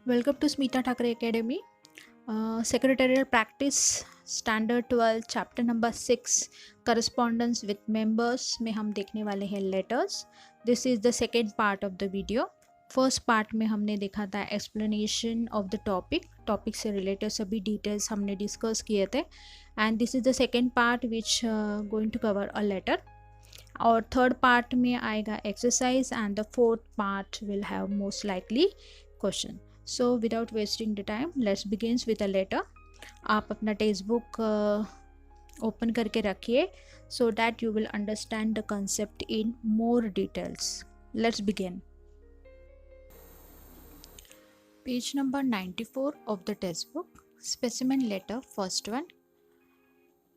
Welcome to Smita Thakre Academy. Secretarial Practice Standard 12 Chapter number 6 Correspondence with Members में हम देखने वाले हैं letters. This is the second part of the video. First part में हमने देखा था explanation of the topic से related सभी details हमने discuss किए थे, and this is the second part which going to cover a letter. और third part में आएगा exercise and the fourth part will have most likely question. So without wasting the time, let's begins with a letter. आप अपना text book open करके रखिए so that you will understand the concept in more details. Let's begin. Page number 94 of the textbook. Specimen letter, first one.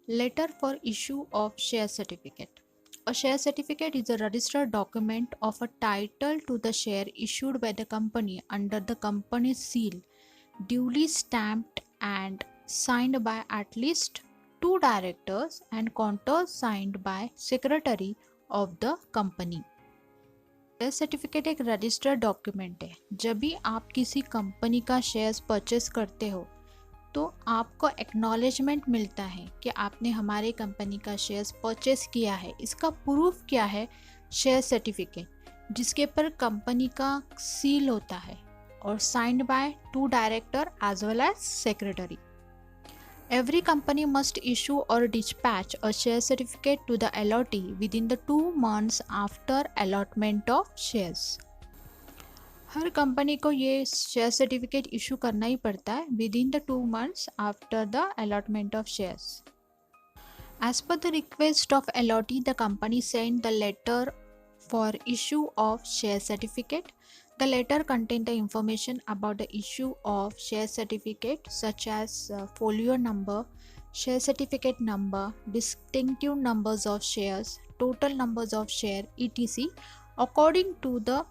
Letter for issue of share certificate. A share certificate is a registered document of a title to the share issued by the company under the company's seal, duly stamped and signed by at least 2 directors and countersigned by secretary of the company. Share certificate एक registered document है. जब भी आप किसी company का shares purchase करते हो तो आपको एक्नॉलेजमेंट मिलता है कि आपने हमारे कंपनी का शेयर्स परचेस किया है. इसका प्रूफ क्या है? शेयर सर्टिफिकेट, जिसके पर कंपनी का सील होता है और signed by 2 director as well as secretary. Every company must issue or dispatch a share certificate to the allotee within the 2 months after allotment of shares. Her company को ये share certificate issue करना ही पड़ता है within the 2 months after the allotment of shares. As per the request of allotee, the company sent the letter for issue of share certificate. The letter contained the information about the issue of share certificate such as folio number, share certificate number, distinctive numbers of shares, total numbers of share, etc. According to the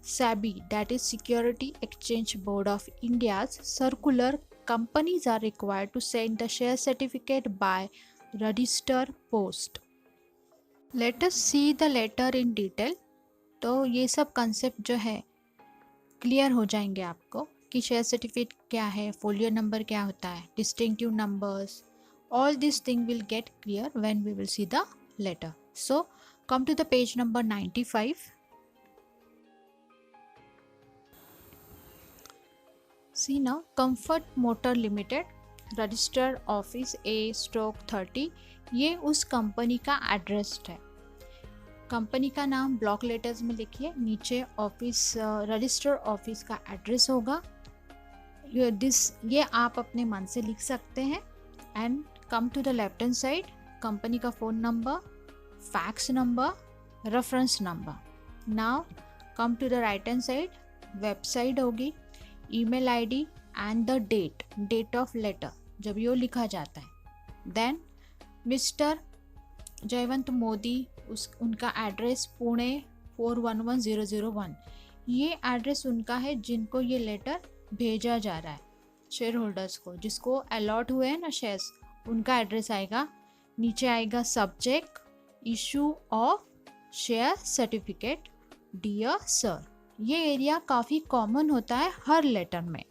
SEBI, that is Security Exchange Board of India's circular, companies are required to send the share certificate by register post. Let us see the letter in detail. तो ये सब concept जो है clear हो जाएंगे आपको कि share certificate क्या है, फोलियो नंबर क्या होता है, distinctive numbers, all this thing will get clear when we will see the letter. So come to the page number 95. See now, Comfort Motor Limited, registered office A/30, ये उस company का address है. Company का नाम block letters में लिखिए, नीचे office register office का एड्रेस होगा. ये आप अपने मन से लिख सकते हैं. And come to the left hand side, company का phone number, fax number, reference number. Now come to the right hand side, website होगी, email ID and the date of letter जब ये लिखा जाता है. देन मिस्टर जयवंत मोदी, उनका address Pune 411001. ये address उनका है जिनको ये लेटर भेजा जा रहा है, शेयर होल्डर्स को, जिसको अलॉट हुए हैं ना शेयर्स, उनका एड्रेस आएगा. नीचे आएगा subject, issue of share certificate, dear sir. ये एरिया काफ़ी कॉमन होता है हर लेटर में.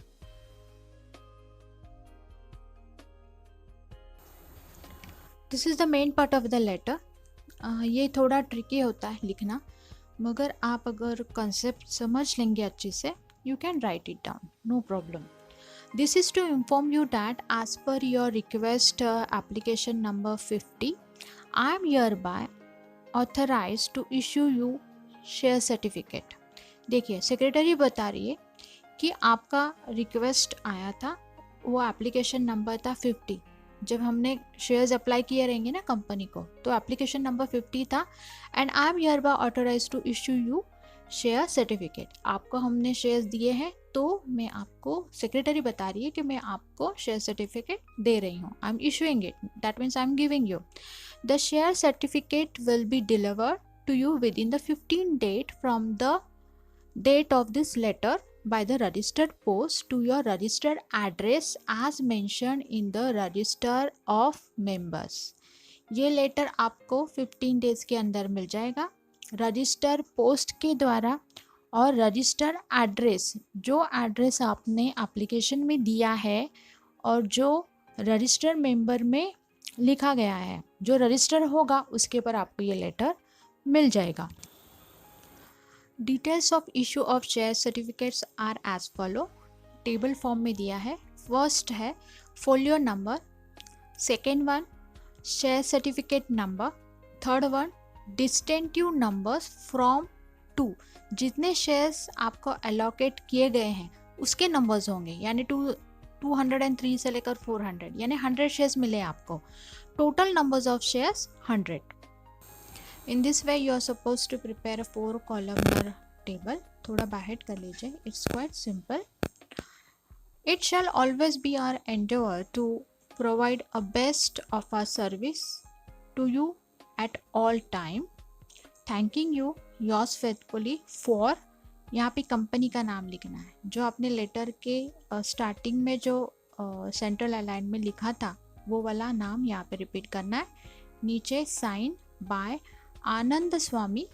This is the main part of the letter. ये थोड़ा ट्रिकी होता है लिखना, मगर आप अगर कंसेप्ट समझ लेंगे अच्छे से, you can write it down, no problem. This is to inform you that as per your request application number 50, I am here by authorise to issue you share certificate. देखिए, सेक्रेटरी बता रही है कि आपका रिक्वेस्ट आया था, वो application number था 50. जब हमने शेयर्स अप्लाई किए रहेंगे ना कंपनी को, तो एप्लीकेशन नंबर 50 था. And I am here by authorise to issue you share certificate. आपको हमने शेयर्स दिए हैं, तो मैं आपको, सेक्रेटरी बता रही है कि मैं आपको शेयर सर्टिफिकेट दे रही हूँ. I am issuing it, that means I am giving you. The share certificate will be delivered to you within the 15 date from the date of this letter by the registered post to your registered address as mentioned in the register of members. ये letter आपको 15 days के अंदर मिल जाएगा. Register post के द्वारा और register address, जो address आपने एप्लीकेशन में दिया है और जो रजिस्टर मेंबर में लिखा गया है, जो रजिस्टर होगा उसके ऊपर आपको ये लेटर मिल जाएगा। Details of issue of share certificates are as follow, table form में दिया है। फर्स्ट है folio number, second one share certificate number, third one distinctive numbers from to, जितने शेयर्स आपको अलोकेट किए गए हैं उसके नंबर्स होंगे, यानी 203 से लेकर 400, यानी 100 शेयर्स मिले आपको। Total numbers of shares 100। In this way you are suppose to prepare a 4 columnar table. थोड़ा बाहर कर लीजिए, it's quite simple. It shall always be our endeavor to provide a best of our service to you at all time. Thanking you, yours faithfully for, यहाँ पे company का नाम लिखना है, जो आपने लेटर के स्टार्टिंग में जो सेंट्रल अलाइन में लिखा था वो वाला नाम यहाँ पे रिपीट करना है। नीचे sign by Anand Swami,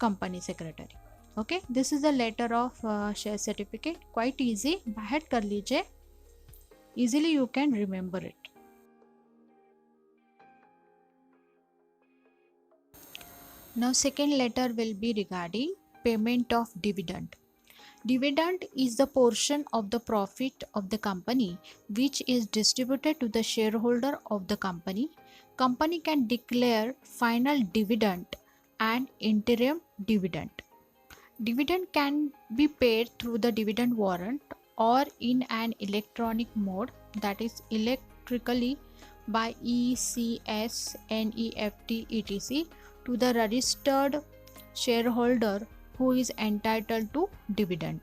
company secretary. Okay, this is the letter of share certificate, quite easy, बाहर कर लीजिए, easily you can remember it. Now second letter will be regarding payment of dividend. Dividend is the portion of the profit of the company which is distributed to the shareholder of the company. Company can declare final dividend and interim dividend. Dividend can be paid through the dividend warrant or in an electronic mode, that is electrically by ECS, NEFT, etc. to the registered shareholder who is entitled to dividend.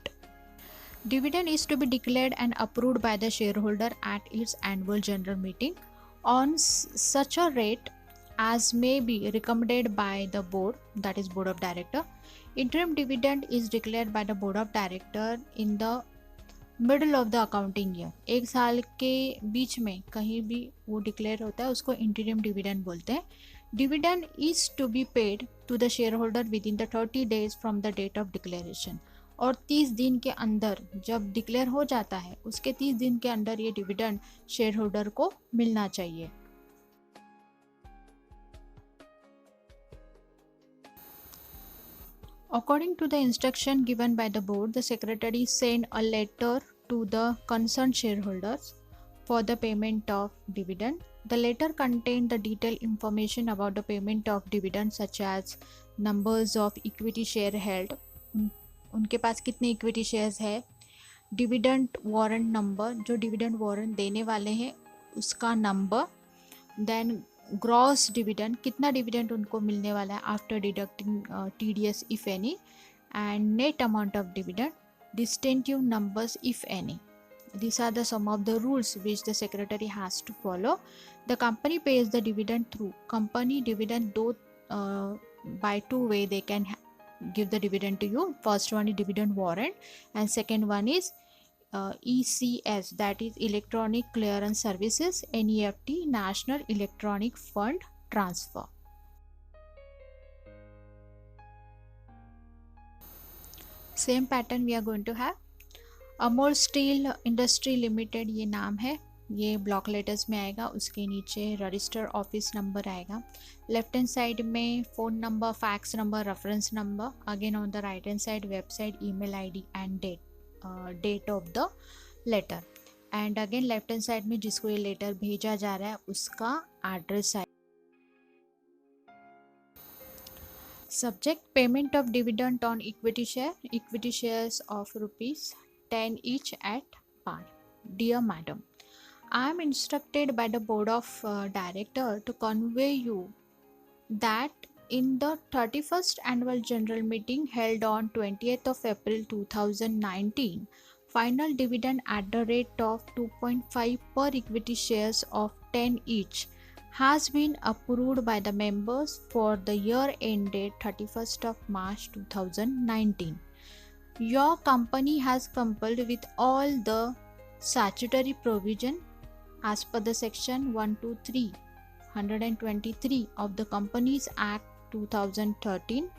Dividend is to be declared and approved by the shareholder at its annual general meeting on such a rate as may be recommended by the board, that is board of director. Interim dividend is declared by the board of director in the middle of the accounting year. एक साल के बीच में कहीं भी वो declare होता है, उसको इंटीरियम डिविडेंड बोलते हैं। Dividend is to be paid to the share holder within the 30 days from the date of declaration, और 30 दिन के अंदर जब डिक्लेयर हो जाता है उसके 30 दिन के अंदर ये डिविडेंड शेयर होल्डर को मिलना चाहिए। According to the instruction given by the board, the secretary sent a letter to the concerned shareholders for the payment of dividend. The letter contained the detailed information about the payment of dividend such as numbers of equity share held, उनके पास कितने equity shares है, dividend warrant number, जो dividend warrant देने वाले हैं उसका number, then gross dividend, कितना dividend उनको मिलने वाला है after deducting TDS if any, and net amount of dividend, distinctive numbers if any. These are the some of the rules which the secretary has to follow. The company pays the dividend through company dividend, though by two way they can give the dividend to you. First one is dividend warrant and second one is ECS, that is electronic clearance services, NEFT, National Electronic Fund Transfer. Same pattern we are going to have. Amol steel industry limited ये नाम है, ये block letters में आएगा, उसके नीचे register office number आएगा, left hand side में phone number, fax number, reference number, again on the right hand side website, email ID and date of the letter, and again left hand side में जिसको ये letter भेजा जा रहा है उसका एड्रेस आएगा. Subject payment of dividend on equity share, equity shares of ₹10 each at par. Dear Madam, I am instructed by the Board of Director to convey you that in the 31st Annual General Meeting held on 20th of April 2019, final dividend at the rate of 2.5 per equity shares of 10 each has been approved by the members for the year ended 31st of March 2019. Your company has complied with all the statutory provision as per the section 123 of the Companies Act 2013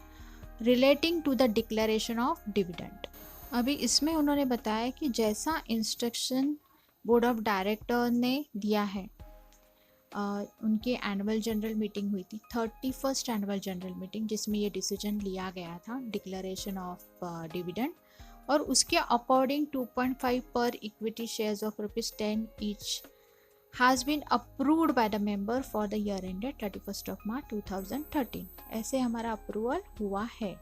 relating to the declaration of dividend. अभी इसमें उन्होंने बताया कि जैसा instruction board of director ने दिया है, उनके एनुअल जनरल मीटिंग हुई थी, 31st एनुअल जनरल मीटिंग, जिसमें ये डिसीजन लिया गया था डिक्लेरेशन ऑफ डिविडेंड, और उसके अकॉर्डिंग 2.5 पर equity shares of ₹10 each has been approved by the member for the year ended 31st of March 2013। ऐसे हमारा अप्रूवल हुआ है।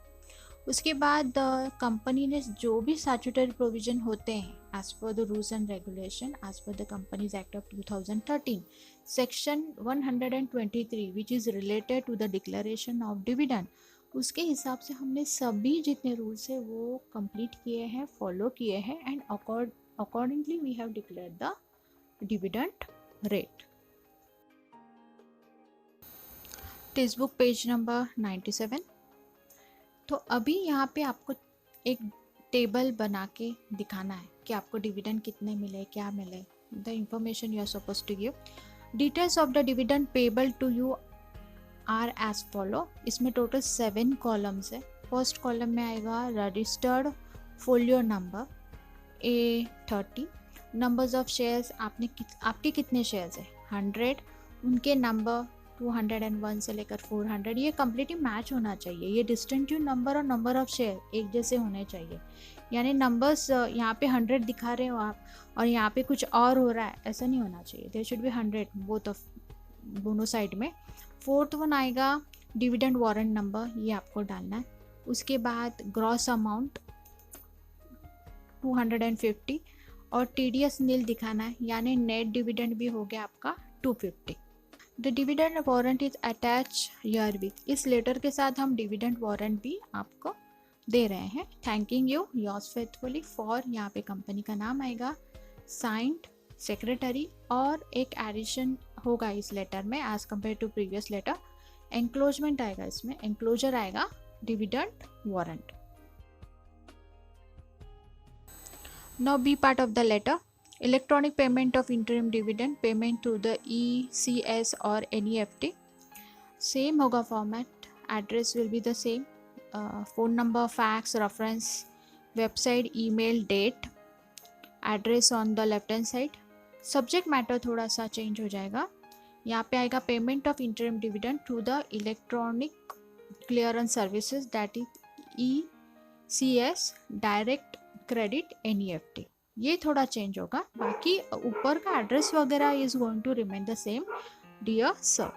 उसके बाद कंपनी ने जो भी स्टैट्यूटरी प्रोविजन होते हैं as per the rules and regulation as per the Companies Act of 2013 section 123 which is related to the declaration of dividend, उसके हिसाब से हमने सभी जितने रूल्स है वो कंप्लीट किए हैं, फॉलो किए हैं, and accordingly we have declare the dividend rate. Text book page number 97। तो अभी यहाँ पे आपको एक टेबल बना के दिखाना है कि आपको डिविडेंड कितने मिले, क्या मिले, the information you are suppose to give. Details of the dividend payable to you are as follow. इसमें टोटल 7 कॉलम्स है। फर्स्ट कॉलम में आएगा registered folio number A30, numbers of shares, आपके कितने शेयर्स है 100, उनके नंबर 201 से लेकर 400, ये कम्प्लीटली मैच होना चाहिए। ये डिस्टिंक्टिव नंबर और नंबर ऑफ शेयर एक जैसे होने चाहिए, यानी नंबर्स यहाँ पे 100 दिखा रहे हो आप और यहाँ पे कुछ और हो रहा है, ऐसा नहीं होना चाहिए। There should be 100 both of दोनों साइड में। फोर्थ वन आएगा डिविडेंड वारंट नंबर, ये आपको डालना है। उसके बाद ग्रॉस अमाउंट 250 और TDS नील दिखाना है, यानी नेट डिविडेंड भी हो गया आपका 250। The dividend warrant is attach here with, इस लेटर के साथ हम डिविडेंड वारंट भी आपको दे रहे हैं। Thanking you yours faithfully for, यहाँ पे कंपनी का नाम आएगा, साइंड सेक्रेटरी, और एक एडिशन होगा इस लेटर में as compare to previous letter. Enclosement आएगा, इसमें एंक्लोजर आएगा dividend warrant. Now B part of the letter, electronic payment of interim dividend, payment through the ECS or NEFT, same होगा format, address will be the same, phone number, fax, reference, website, email, date, address on the left hand side। subject matter थोड़ा सा change हो जाएगा, यहाँ पे आएगा payment of interim dividend through the electronic clearance services, that is ECS, direct credit NEFT, ये थोड़ा change होगा, बाकी ऊपर का एड्रेस वगैरह is going to remain the same. Dear sir,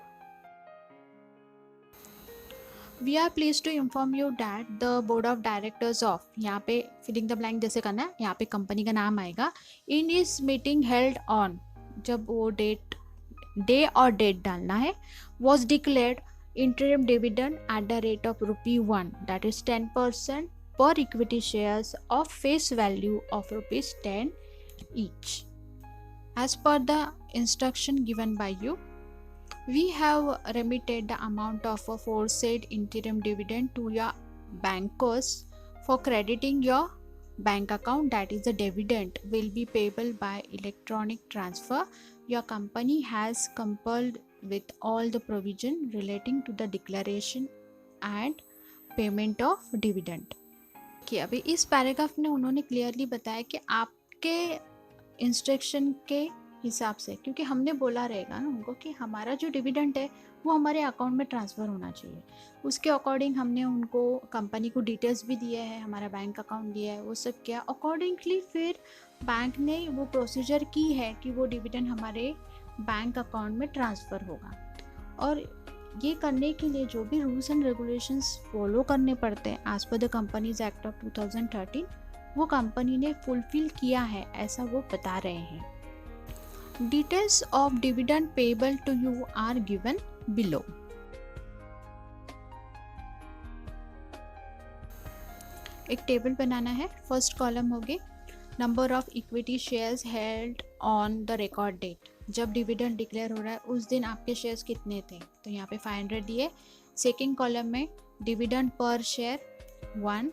we are please to inform you that the board of directors of, यहाँ पे filling the blank जैसे करना है, यहाँ पे कंपनी का नाम आएगा, इन इस मीटिंग हेल्ड ऑन, जब वो डे और डेट डालना है, was declared interim dividend at the rate of ₹1, that is 10% per equity shares of face value of ₹10 each. As per the instruction given by you, we have remitted the amount of a foresaid interim dividend to your bankers for crediting your bank account, that is the dividend will be payable by electronic transfer. Your company has complied with all the provision relating to the declaration and payment of dividend। कि अभी इस paragraph में उन्होंने clearly बताया कि आपके instruction के हिसाब से, क्योंकि हमने बोला रहेगा ना उनको कि हमारा जो डिविडेंड है वो हमारे अकाउंट में ट्रांसफ़र होना चाहिए, उसके अकॉर्डिंग हमने उनको कंपनी को डिटेल्स भी दिए हैं, हमारा बैंक अकाउंट दिया है, वो सब किया। अकॉर्डिंगली फिर बैंक ने वो प्रोसीजर की है कि वो डिविडेंड हमारे बैंक अकाउंट में ट्रांसफ़र होगा, और ये करने के लिए जो भी रूल्स एंड रेगुलेशंस फॉलो करने पड़ते हैं as per the Companies Act of 2013, वो कंपनी ने फुलफिल किया है, ऐसा वो बता रहे हैं। Details of dividend payable to you are given below. एक टेबल बनाना है। फर्स्ट कॉलम होगी number of equity shares held on the record date, जब डिविडेंड डिक्लेयर हो रहा है उस दिन आपके शेयर्स कितने थे, तो यहाँ पे 500 दिए। सेकेंड कॉलम में डिविडेंड पर शेयर 1।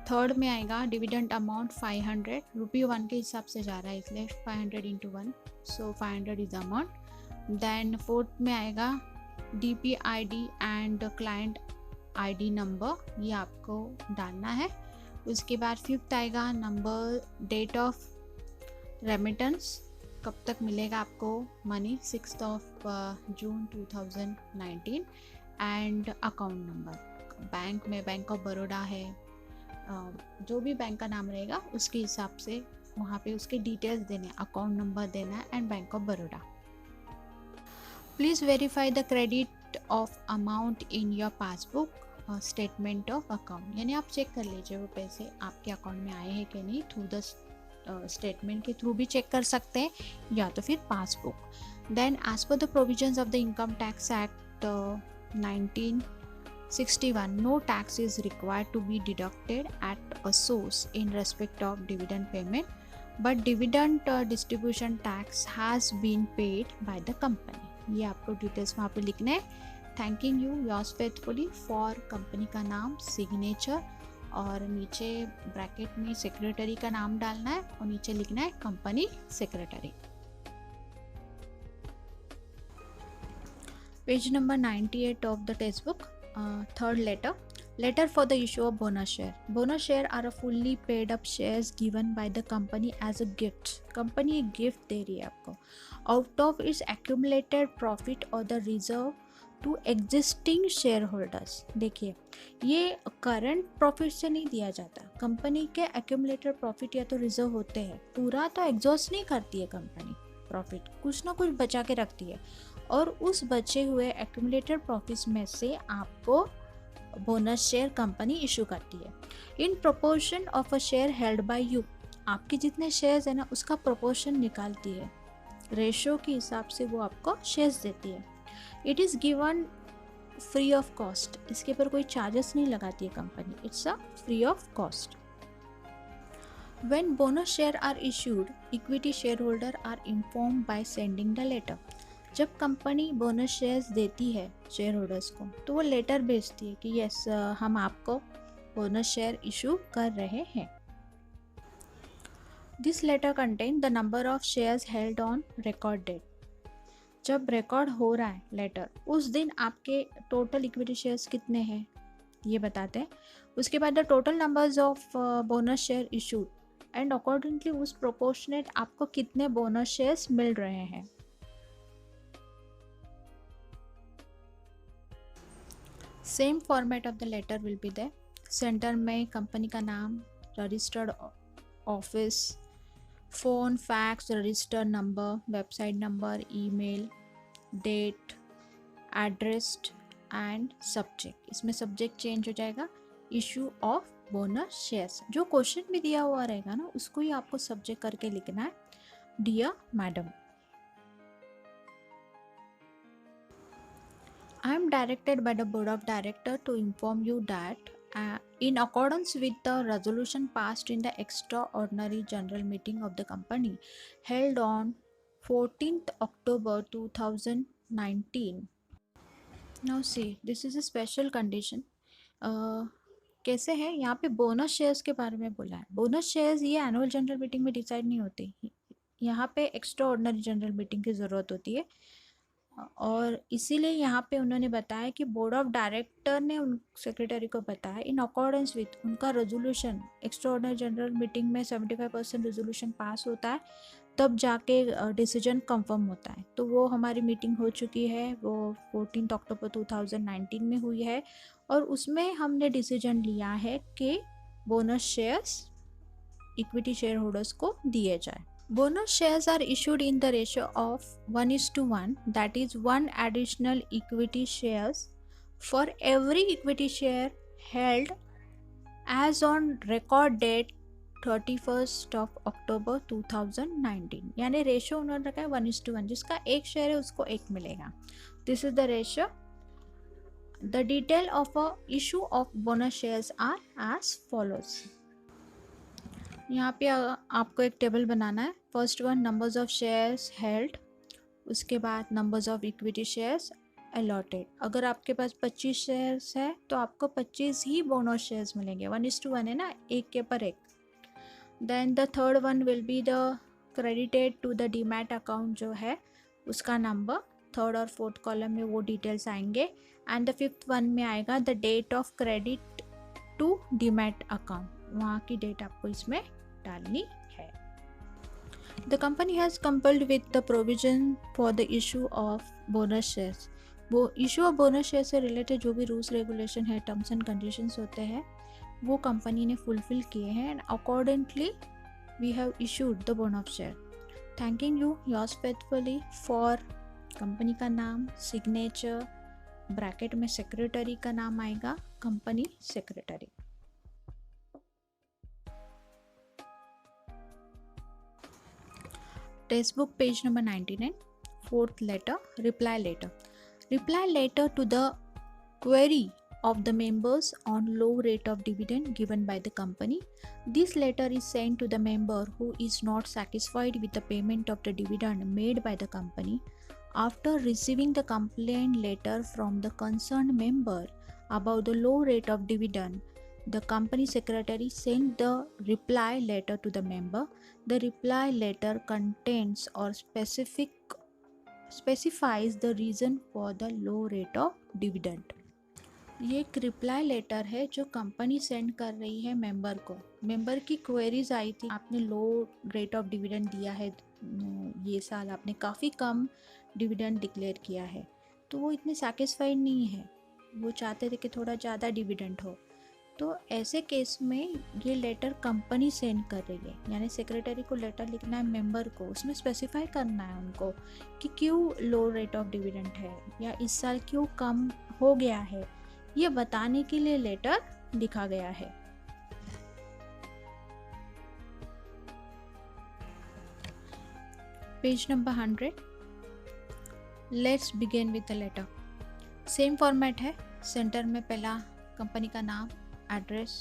थर्ड में आएगा डिविडेंड अमाउंट 500, ₹1 के हिसाब से जा रहा है इसलिए 500 × 1, सो 500 इज अमाउंट। देन फोर्थ में आएगा DPID and client ID number ये आपको डालना है। उसके बाद फिफ्थ आएगा नंबर, डेट ऑफ रेमिटेंस, कब तक मिलेगा आपको money, 6 June 2019, and account number. Bank में बैंक ऑफ बड़ौदा है, जो भी बैंक का नाम रहेगा उसके हिसाब से वहाँ पे उसके डिटेल्स देने, अकाउंट नंबर देना है and bank of Baroda. Please verify the credit of amount in your passbook statement of account, यानी आप चेक कर लीजिए वो पैसे आपके अकाउंट में आए हैं कि नहीं, थ्रू द स्टेटमेंट के थ्रू भी चेक कर सकते हैं या तो फिर passbook. Then as per the provisions of the income tax act 1961, no tax is required to be deducted at a source in respect of dividend payment, but dividend distribution tax has been paid by the company। ये आपको details वहाँ पे लिखना है। Thanking you yours faithfully for, company का नाम, signature, और नीचे ब्रैकेट में सेक्रेटरी का नाम डालना है और नीचे लिखना है company secretary. Page number 98 of the text book, third letter for the issue of bonus share. Bonus share are a fully paid up shares given by the company as a gift। Company एक gift दे रही है आपको out of its accumulated profit or the reserve to existing share holders. देखिए ये current profit से नहीं दिया जाता, कंपनी के एक्यूमुलेटेड प्रॉफिट या तो रिजर्व होते हैं, पूरा तो एग्जॉस्ट नहीं करती है कंपनी, प्रॉफिट कुछ ना कुछ बचा के रखती है, और उस बचे हुए एक्यूमुलेटेड प्रॉफिट्स में से आपको बोनस शेयर कंपनी इशू करती है। In proportion of a share held by you, आपके जितने शेयर्स है ना उसका प्रोपोर्शन निकालती है, रेशो के हिसाब से वो आपको शेयर्स देती है। It is given free of cost, इसके ऊपर कोई चार्जेस नहीं लगाती है company, it's a free of cost. When bonus share are issued, equity share holder are inform by sending the letter. जब कंपनी बोनस शेयर्स देती है शेयर होल्डर्स को तो वो लेटर भेजती है कि यस हम आपको बोनस शेयर इशू कर रहे हैं। This letter contain the number of shares held on record date. जब रिकॉर्ड हो रहा है लेटर उस दिन आपके टोटल इक्विटी शेयर्स कितने हैं ये बताते हैं। उसके बाद the total numbers of bonus share issued and accordingly उस प्रोपोर्शनेट आपको कितने बोनस शेयर्स मिल रहे हैं। Same format of the letter will be there. Centre में कंपनी का नाम, registered office, phone, fax, registered number, website number, email, date, address and subject. इसमें सब्जेक्ट चेंज हो जाएगा, इशू ऑफ बोनस शेयर्स। जो क्वेश्चन भी दिया हुआ रहेगा ना उसको ही आपको सब्जेक्ट करके लिखना है, dear madam. I am directed by the Board of Directors to inform you that in accordance with the resolution passed in the extraordinary general meeting of the company held on 14th October 2019. Now see, this is a special condition. कैसे है, यहाँ पे bonus shares के बारे में बोला है। Bonus shares ये एनुअल जनरल मीटिंग में डिसाइड नहीं होती, यहाँ पे एक्स्ट्रा ऑर्डिनरी जनरल मीटिंग की ज़रूरत होती है, और इसीलिए यहाँ पे उन्होंने बताया कि बोर्ड ऑफ डायरेक्टर ने उन सेक्रेटरी को बताया इन अकॉर्डेंस विथ उनका resolution. Extra ordinary general meeting में 75% रेजोल्यूशन पास होता है तब जाके डिसीजन कंफर्म होता है। तो वो हमारी मीटिंग हो चुकी है, वो 14 अक्टूबर 2019 में हुई है, और उसमें हमने डिसीजन लिया है कि bonus shares equity share holders को दिए जाए। Bonus shares are issued in the ratio of 1:1, that is 1 additional equity shares for every equity share held as on record date 31st of October 2019। यानी ratio उन्होंने रखा है 1:1, जिसका एक share है उसको एक मिलेगा। This is the ratio. The detail of a issue of bonus shares are as follows. यहाँ पे आपको एक टेबल बनाना है। First one numbers of shares held, उसके बाद numbers of equity shares allotted. अगर आपके पास 25 शेयर्स है तो आपको 25 ही बोनस शेयर्स मिलेंगे, 1:1 है ना, एक के पर एक। Then the third one will be the credited to the demat account जो है उसका नंबर, थर्ड और फोर्थ कॉलम में वो डिटेल्स आएंगे एंड द फिफ्थ वन में आएगा the date of credit to demat account, वहाँ की डेट आपको इसमें डालनी है। The company has complied with the provision for the issue of bonus shares, वो इशू ऑफ बोनस शेयर से रिलेटेड जो भी रूल्स रेगुलेशन है, टर्म्स एंड कंडीशंस होते हैं, वो कंपनी ने फुलफिल किए हैं and accordingly we have issued the bonus share. Thanking you yours faithfully for, company का नाम, सिग्नेचर, ब्रैकेट में सेक्रेटरी का नाम आएगा, company secretary. Text book page number 99, fourth letter, reply letter. Reply letter to the query of the members on low rate of dividend given by the company. This letter is sent to the member who is not satisfied with the payment of the dividend made by the company. After receiving the complaint letter from the concerned member about the low rate of dividend, the company secretary sent the reply letter to the member. The reply letter contains or specifies the reason for the low rate of dividend. ये एक reply letter है जो company send कर रही है member को। Member की queries आई थी, आपने लो रेट ऑफ डिविडेंड दिया है, ये साल आपने काफ़ी कम डिविडेंड डिक्लेयर किया है, तो वो इतने सेटिस्फाइड नहीं है, वो चाहते थे कि थोड़ा ज़्यादा डिविडेंड हो। तो ऐसे केस में ये लेटर कंपनी सेंड कर रही है, यानी सेक्रेटरी को लेटर लिखना है मेंबर को, उसमें स्पेसिफाई करना है उनको कि क्यों लो रेट ऑफ डिविडेंड है या इस साल क्यों कम हो गया है, ये बताने के लिए लेटर लिखा गया है। Page number 100, let's begin with the letter. Same format है, सेंटर में पहला कंपनी का नाम, address,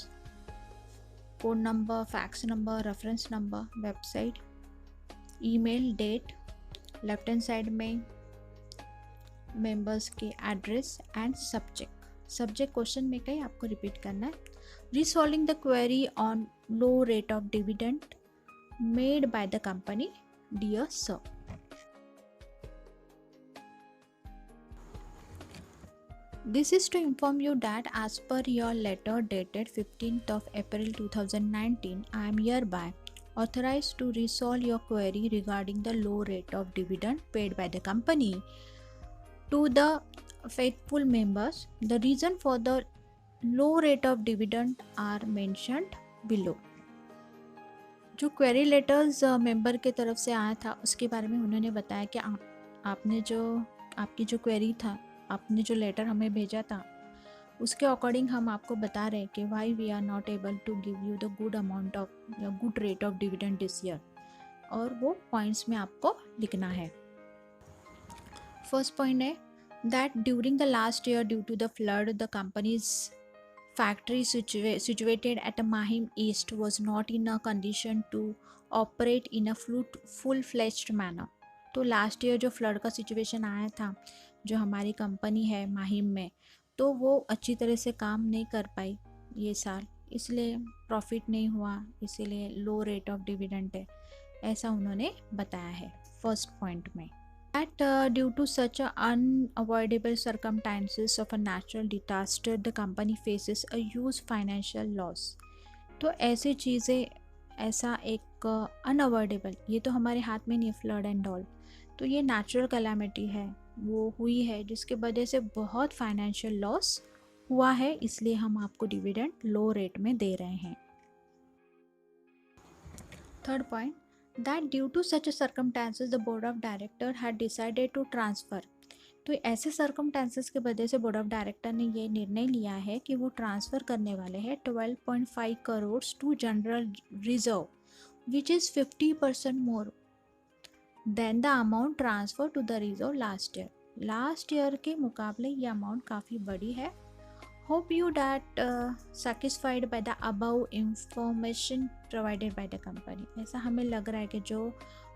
code number, fax number, reference number, website, email, date, left hand side में मेंबर्स के address and subject. Subject question में कहीं आपको रिपीट करना है। Resolving the query on low rate of dividend made by the company, dear sir. This is to inform you that as per your letter dated 15th of April 2019, I am hereby authorized to resolve your query regarding the low rate of dividend paid by the company to the faithful members. The reason for the low rate of dividend are mentioned below. जो query letters member के तरफ से आया था उसके बारे में उन्होंने बताया कि आपने जो आपकी जो क्वेरी था, आपने जो लेटर हमें भेजा था, उसके अकॉर्डिंग हम आपको बता रहे हैं कि why we are not able to give you the good amount of good rate of dividend this year, और वो पॉइंट्स में आपको लिखना है। फर्स्ट पॉइंट है that during the last year due to the flood the company's factory situated at Mahim East was not in a condition to operate in a full-fledged manner. तो last year जो flood का situation आया था जो हमारी company है माहिम में, तो वो अच्छी तरह से काम नहीं कर पाई ये साल, इसलिए प्रॉफिट नहीं हुआ, इसीलिए लो रेट ऑफ डिविडेंड है, ऐसा उन्होंने बताया है फर्स्ट पॉइंट में। That due to such unavoidable circumstances of a natural disaster, the company faces a huge financial loss. तो ऐसी चीज़ें, ऐसा एक अनअवॉइडेबल, ये तो हमारे हाथ में नहीं, फ्लड एंड ऑल, तो ये नेचुरल कैलामिटी है, वो हुई है जिसके वजह से बहुत फाइनेंशियल लॉस हुआ है, इसलिए हम आपको डिविडेंड लो रेट में दे रहे हैं। Third point, that due to such circumstances the board of director had decided to transfer. तो ऐसे circumstances के वजह से बोर्ड ऑफ डायरेक्टर ने ये निर्णय लिया है कि वो ट्रांसफ़र करने वाले हैं 12.5 crore to general reserve, which is 50% more than the amount transfer to the reserve last year. Last year के मुकाबले ये अमाउंट काफ़ी बड़ी है। Hope you that satisfied by the above information provided by the company. ऐसा हमें लग रहा है कि जो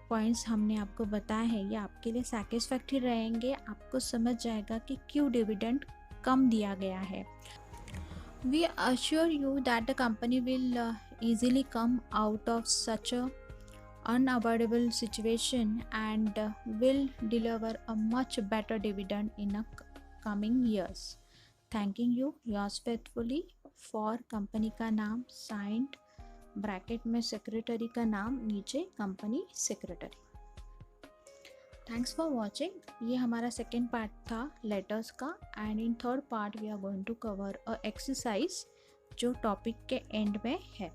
पॉइंट्स हमने आपको बताए हैं ये आपके लिए सेटिस्फैक्टरी रहेंगे, आपको समझ जाएगा कि क्यों डिविडेंड कम दिया गया है। We assure you that the company will easily come out of such a unavoidable situation and will deliver a much better dividend in a coming years. Thanking you, yours faithfully. For company का नाम signed, bracket में secretary का नाम, नीचे company secretary. Thanks for watching. ये हमारा second part था letters का, and in third part we are going to cover a exercise जो टॉपिक के एंड में है.